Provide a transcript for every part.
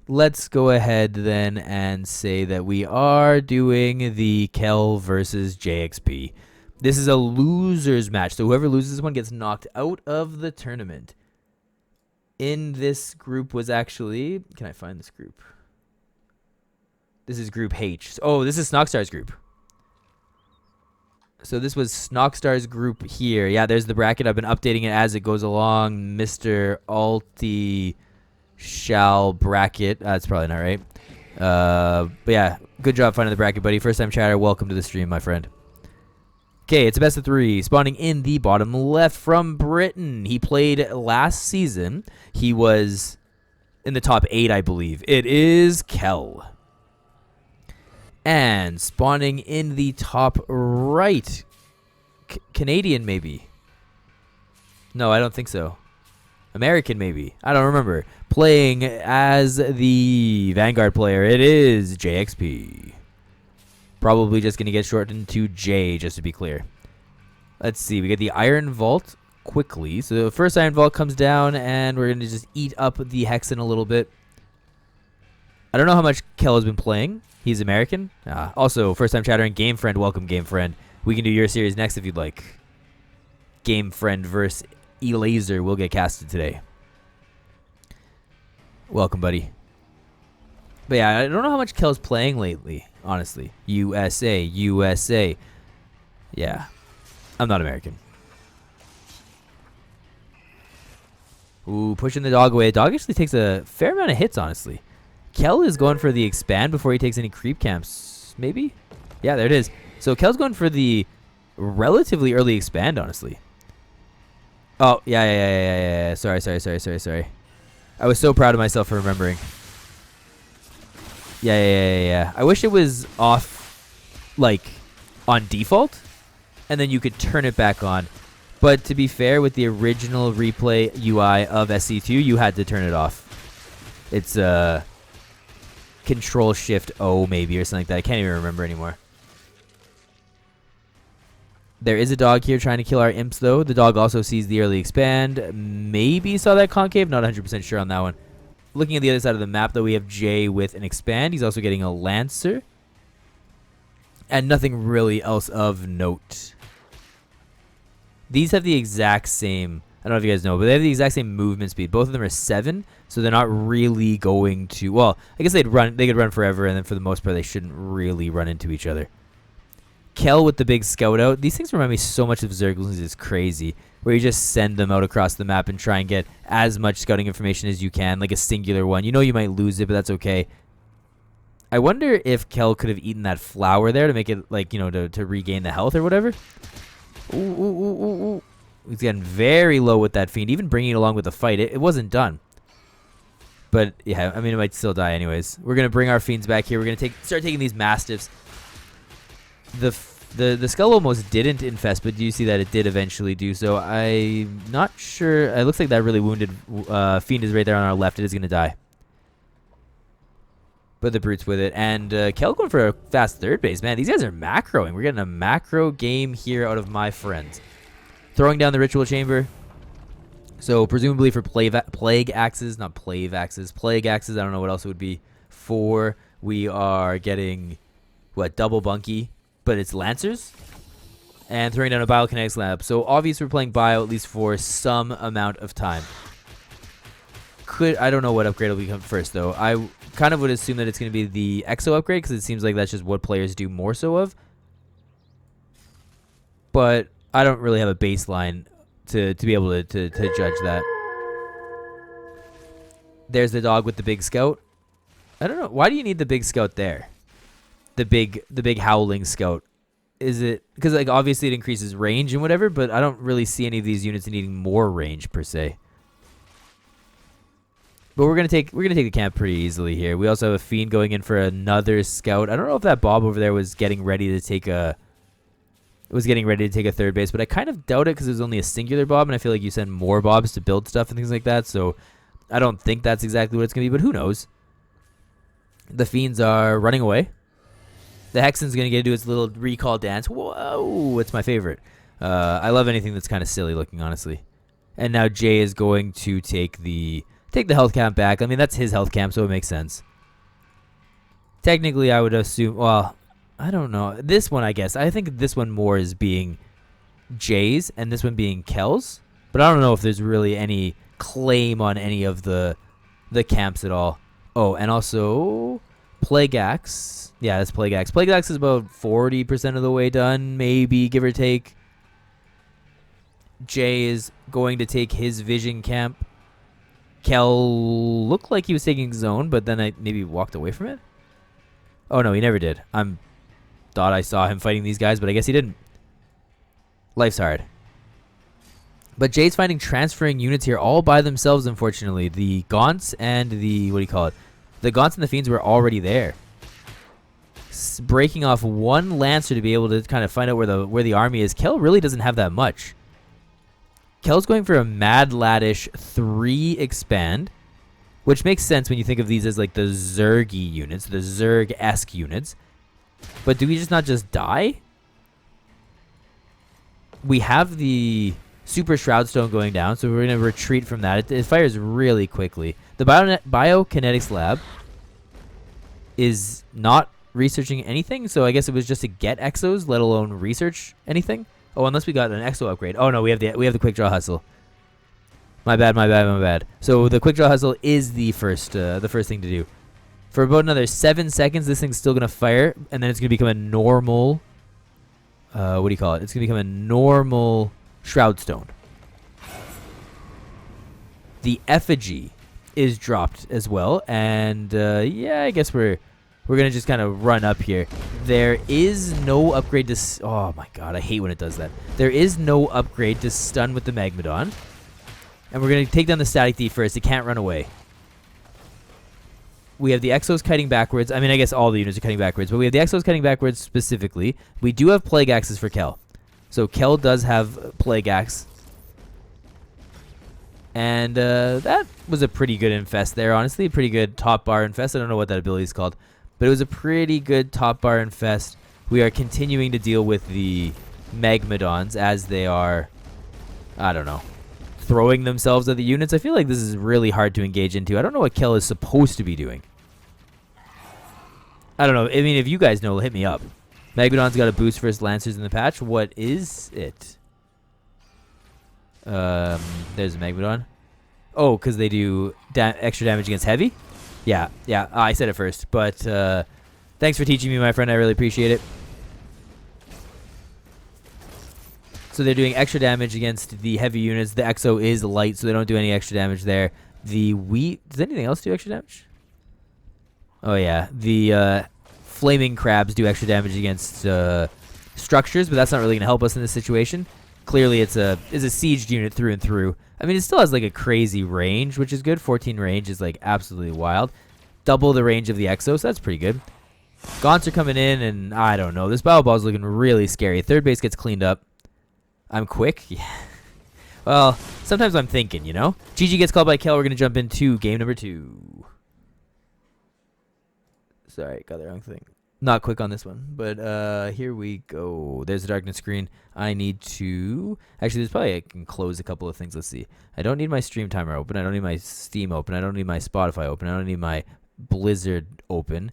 let's go ahead then and say that we are doing the Kel versus jayxp. This is a loser's match, so whoever loses this one gets knocked out of the tournament. In this group was actually... Can I find this group? This is Group H. Oh, this is Snockstar's group. So this was Snockstar's group here. Yeah, there's the bracket. I've been updating it as it goes along. Mr. Alti shall bracket. That's probably not right. But yeah, good job finding the bracket, buddy. First time chatter, welcome to the stream, my friend. Okay, it's a best of 3. Spawning in the bottom left from Britain. He played last season. He was in the top 8, I believe. It is Kel. And spawning in the top right. Canadian, maybe. No, I don't think so. American, maybe. I don't remember. Playing as the Vanguard player, it is jayxp. Probably just going to get shortened to J, just to be clear. Let's see. We get the Iron Vault quickly. So the first Iron Vault comes down, and we're going to just eat up the Hexen a little bit. I don't know how much Kel has been playing. He's American. Also, first time chattering, Game Friend. Welcome, Game Friend. We can do your series next if you'd like. Game Friend versus E-Laser will get casted today. Welcome, buddy. But yeah, I don't know how much Kel's playing lately, honestly. USA, USA. Yeah. I'm not American. Ooh, pushing the dog away. The dog actually takes a fair amount of hits, honestly. Kel is going for the expand before he takes any creep camps. Maybe? Yeah, there it is. So Kel's going for the relatively early expand, honestly. Oh, yeah. Sorry. I was so proud of myself for remembering. Yeah. I wish it was off, like, on default, and then you could turn it back on. But to be fair, with the original replay UI of SC2, you had to turn it off. It's, Control-Shift-O maybe or something like that. I can't even remember anymore. There is a dog here trying to kill our imps, though. The dog also sees the early expand. Maybe saw that concave. Not 100% sure on that one. Looking at the other side of the map, though, we have Jay with an expand. He's also getting a Lancer. And nothing really else of note. These have the exact same... I don't know if you guys know, but they have the exact same movement speed. Both of them are 7, so they're not really going to... Well, I guess they could run forever, and then for the most part, they shouldn't really run into each other. Kel with the big scout out. These things remind me so much of Zerglings. It's crazy. Where you just send them out across the map and try and get as much scouting information as you can, like a singular one. You know you might lose it, but that's okay. I wonder if Kel could have eaten that flower there to make it, like, you know, to regain the health or whatever. Ooh. He's getting very low with that Fiend, even bringing it along with the fight. It wasn't done. But, yeah, I mean, it might still die anyways. We're going to bring our Fiends back here. We're going to start taking these Mastiffs. The skull almost didn't infest, but do you see that it did eventually do so? I'm not sure. It looks like that really wounded Fiend is right there on our left. It is going to die. But the Brute's with it. And Kel going for a fast third base. Man, these guys are macroing. We're getting a macro game here out of my friends. Throwing down the Ritual Chamber. So presumably for Plague Axes. Not Plague Axes. Plague Axes. I don't know what else it would be for. We are getting, what, double Bunky. But it's Lancers. And throwing down a Biokinetics Lab. So obviously we're playing Bio at least for some amount of time. I don't know what upgrade will become first, though. I kind of would assume that it's going to be the Exo upgrade, because it seems like that's just what players do more so of. But I don't really have a baseline to be able to judge that. There's the dog with the big scout. I don't know. Why do you need the big scout there? The big howling scout. Is it because, like, obviously it increases range and whatever, but I don't really see any of these units needing more range per se. But we're gonna take the camp pretty easily here. We also have a Fiend going in for another scout. I don't know if that Bob over there was getting ready to take a third base, but I kind of doubt it because it was only a singular Bob, and I feel like you send more Bobs to build stuff and things like that. So I don't think that's exactly what it's gonna be, but who knows? The Fiends are running away. The Hexen's gonna get to do its little recall dance. Whoa, it's my favorite. I love anything that's kind of silly looking, honestly. And now Jay is going to take the Take the health camp back. I mean, that's his health camp, so it makes sense. Technically, I would assume... Well, I don't know. This one, I guess. I think this one more is being Jay's and this one being Kel's. But I don't know if there's really any claim on any of the camps at all. Oh, and also Plague Axe. Yeah, that's Plague Axe. Plague Axe is about 40% of the way done, maybe, give or take. Jay is going to take his vision camp. Kel looked like he was taking zone, but then I maybe walked away from it. Oh, no, he never did. Thought I saw him fighting these guys, but I guess he didn't. Life's hard. But Jay's finding transferring units here all by themselves, unfortunately. The Gaunts and the... What do you call it? The Gaunts and the Fiends were already there. Breaking off one Lancer to be able to kind of find out where the army is. Kel really doesn't have that much. Kel's going for a Mad Laddish 3 expand, which makes sense when you think of these as like the Zergy units, the Zerg-esque units. But do we not just die? We have the Super Shroud Stone going down, so we're going to retreat from that. It fires really quickly. The Biokinetics Lab is not researching anything, so I guess it was just to get exos, let alone research anything. Oh, unless we got an exo upgrade. Oh no, we have the Quick Draw Hustle. My bad. So the Quick Draw Hustle is the first thing to do. For about another 7 seconds, this thing's still gonna fire, and then it's gonna become a normal. What do you call it? It's gonna become a normal Shroud Stone. The Effigy is dropped as well, and yeah, I guess we're gonna just kind of run up here. There is no upgrade to... Oh my god, I hate when it does that. There is no upgrade to stun with the Magmadon. And we're gonna take down the Static Thief first. It can't run away. We have the Exos kiting backwards. I mean, I guess all the units are kiting backwards, but we have the Exos kiting backwards specifically. We do have Plague Axes for Kel. So Kel does have Plague Axe. And that was a pretty good infest there, honestly. A pretty good top bar infest. I don't know what that ability is called. But it was a pretty good top bar infest. We are continuing to deal with the Magmadons as they are, I don't know, throwing themselves at the units. I feel like this is really hard to engage into. I don't know what Kel is supposed to be doing. I don't know. I mean, if you guys know, hit me up. Magmadon's got a boost for his Lancers in the patch. What is it? There's a Magmadon. Oh, because they do extra damage against heavy? Yeah. I said it first. But thanks for teaching me, my friend. I really appreciate it. So they're doing extra damage against the heavy units. The Exo is light, so they don't do any extra damage there. The Wheat... Does anything else do extra damage? Oh, yeah. The Flaming Crabs do extra damage against structures, but that's not really going to help us in this situation. Clearly, it's a sieged unit through and through. I mean, it still has, like, a crazy range, which is good. 14 range is, like, absolutely wild. Double the range of the Exo, so that's pretty good. Gaunts are coming in, and I don't know. This Battle Ball is looking really scary. Third base gets cleaned up. I'm quick? Yeah. Well, sometimes I'm thinking, you know? GG gets called by Kel. We're going to jump into game number 2. Sorry, got the wrong thing. Not quick on this one, but here we go. There's the darkness screen. I need to... Actually, there's probably... I can close a couple of things. Let's see. I don't need my stream timer open. I don't need my Steam open. I don't need my Spotify open. I don't need my Blizzard open.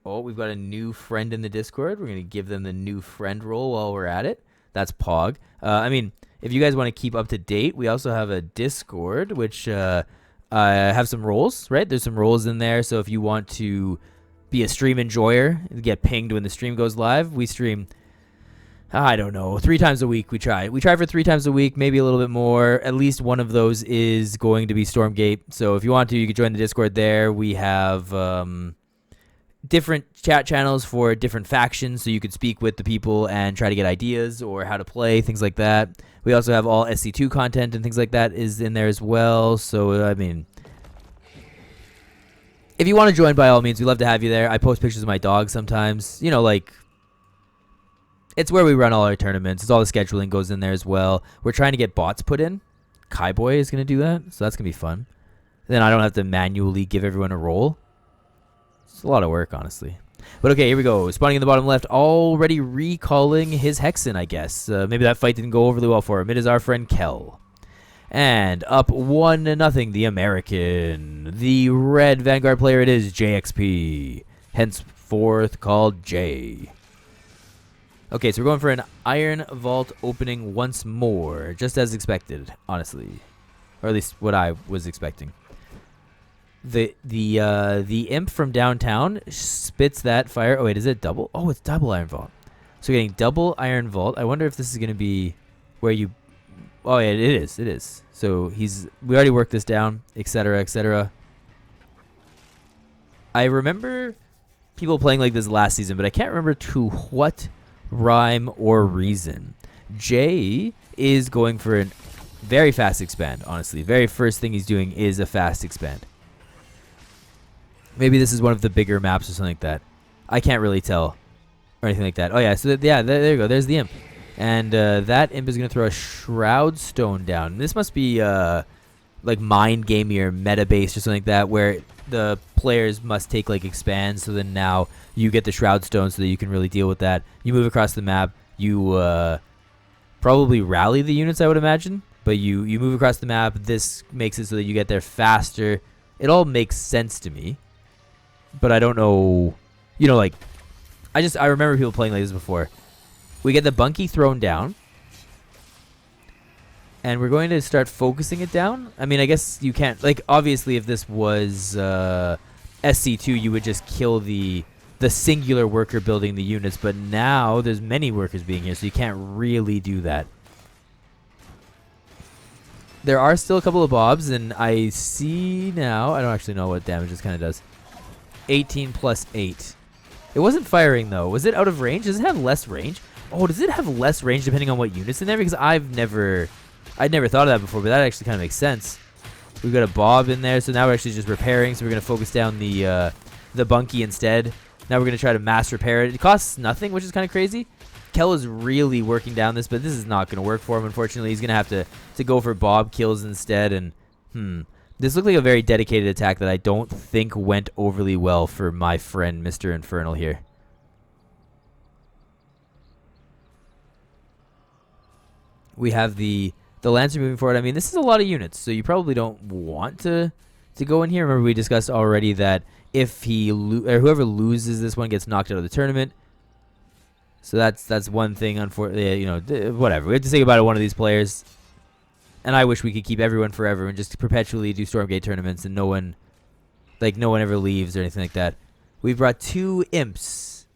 Oh, we've got a new friend in the Discord. We're going to give them the new friend role while we're at it. That's Pog. I mean, if you guys want to keep up to date, we also have a Discord, which have some roles, right? There's some roles in there. So if you want to be a stream enjoyer, get pinged when the stream goes live, we stream, I don't know, 3 times a week we try. We try for 3 times a week, maybe a little bit more. At least one of those is going to be Stormgate. So if you want to, you can join the Discord there. We have... different chat channels for different factions, so you could speak with the people and try to get ideas or how to play, things like that. We also have all SC2 content and things like that is in there as well. So, I mean, if you want to join, by all means, we'd love to have you there. I post pictures of my dog sometimes. You know, like, it's where we run all our tournaments. It's all the scheduling goes in there as well. We're trying to get bots put in. Kaiboy is going to do that, so that's going to be fun. Then I don't have to manually give everyone a role. It's a lot of work, honestly. But okay, here we go. Spawning in the bottom left, already recalling his Hexen, I guess. Maybe that fight didn't go overly well for him. It is our friend Kel. And up 1-0, the American. The red Vanguard player it is, jayxp. Henceforth called Jay. Okay, so we're going for an Iron Vault opening once more. Just as expected, honestly. Or at least what I was expecting. The imp from downtown spits that fire. Oh, wait, is it double? Oh, it's double Iron Vault. So we're getting double Iron Vault. I wonder if this is going to be where you... Oh, yeah, it is. It is. So we already worked this down, etc., etc. I remember people playing like this last season, but I can't remember to what rhyme or reason. Jay is going for a very fast expand, honestly. Very first thing he's doing is a fast expand. Maybe this is one of the bigger maps or something like that. I can't really tell or anything like that. Oh, yeah. So, yeah, there you go. There's the imp. And that imp is going to throw a Shroud Stone down. This must be like mind gamey or meta based or something like that, where the players must take like expands. So then now you get the Shroud Stone so that you can really deal with that. You move across the map. You probably rally the units, I would imagine. But you move across the map. This makes it so that you get there faster. It all makes sense to me. But I don't know. You know, like, I remember people playing like this before. We get the Bunky thrown down. And we're going to start focusing it down. I mean, I guess you can't... Like, obviously, if this was SC2, you would just kill the singular worker building the units. But now there's many workers being here, so you can't really do that. There are still a couple of bobs, and I see now... I don't actually know what damage this kind of does. 18 plus 8. It wasn't firing, though. Was it out of range? Does it have less range? Oh, does it have less range depending on what unit's in there? Because I'd never thought of that before, but that actually kind of makes sense. We've got a Bob in there, so now we're actually just repairing. So we're going to focus down the Bunky instead. Now we're going to try to mass repair it. It costs nothing, which is kind of crazy. Kel is really working down this, but this is not going to work for him, unfortunately. He's going to have to go for Bob kills instead. And, this looked like a very dedicated attack that I don't think went overly well for my friend, Mr. Infernal here. We have the Lancer moving forward. I mean, this is a lot of units, so you probably don't want to go in here. Remember, we discussed already that if whoever loses this one gets knocked out of the tournament. So that's one thing. Unfortunately, you know, whatever. We have to say goodbye to one of these players. And I wish we could keep everyone forever and just perpetually do Stormgate tournaments and no one ever leaves or anything like that. We've brought two imps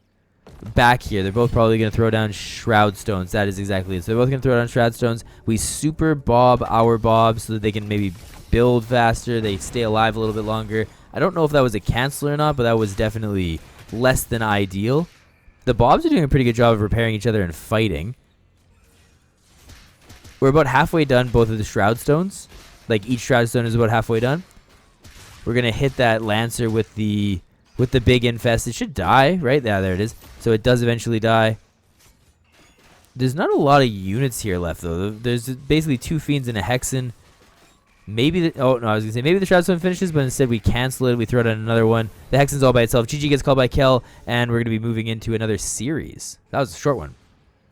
back here. They're both probably going to throw down Shroud Stones. That is exactly it. So they're both going to throw down Shroud Stones. We super Bob our Bob so that they can maybe build faster. They stay alive a little bit longer. I don't know if that was a cancel or not, but that was definitely less than ideal. The Bobs are doing a pretty good job of repairing each other and fighting. We're about halfway done both of the Shroud Stones. Like, each Shroud Stone is about halfway done. We're going to hit that Lancer with the big infest. It should die, right? Yeah, there it is. So it does eventually die. There's not a lot of units here left, though. There's basically two Fiends and a Hexen. Maybe the... Oh, no, I was going to say maybe the Shroud Stone finishes, but instead we cancel it. We throw down another one. The Hexen's all by itself. GG gets called by Kel, and we're going to be moving into another series. That was a short one.